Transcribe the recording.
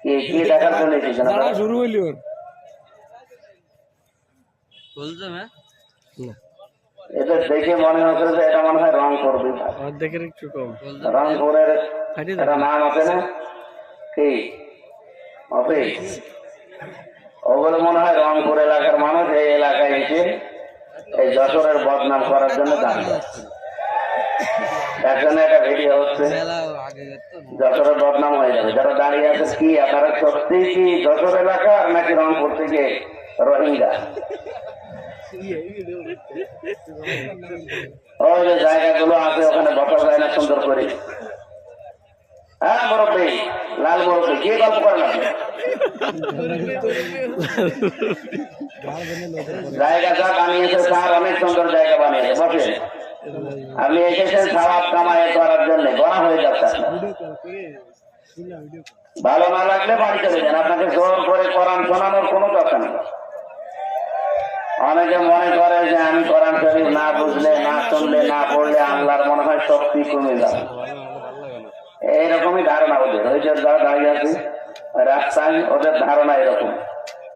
কি দেখার জন্য এসেছেন শুরু হইল এটা দেখে মনে হচ্ছে যে এটা মনে হয় রংপুর অর্ধেকের একটু কম রংপুরের একটা নাম আছে না কি অফিস ওগুলো মনে হয় রংপুর এলাকার মানুষ এই এলাকায় এসে এই যশোরের বদনাম করার জন্য দাঁড়িয়ে একজনে একটা ভিডিও হচ্ছে যশোরের বদনাম হয়ে যাবে যারা দাঁড়িয়ে আছে কি আপনারা সত্যি কি যশোর এলাকার নাকি রংপুর থেকে রোহিঙ্গা ওই যে জায়গাগুলো আছে ওখানে বসা যায় না সুন্দর করে হ্যাঁ মুরব্বী লাল মুরব্বী কি গল্প করেন আপনি জায়গা যা বানিয়েছে স্যার অনেক সুন্দর জায়গা বানিয়েছে বসে আপনি এসেছেন খাওয়া কামাই করার জন্য গড়া হয়ে যাচ্ছে ভালো না লাগলে বাড়ি চলে যান আপনাকে জোর করে কোরআন শোনানোর কোনো দরকার নেই অনেকে মনে করে যে আমি কোরআন শরীফ না বুঝলে না শুনলে না পড়লে আল্লাহর মনে হয় শক্তি কমে যাবে এইরকমই ধারণা ওদের ওই যে যারা দাঁড়িয়ে আছে রাস্তায় ওদের ধারণা এরকম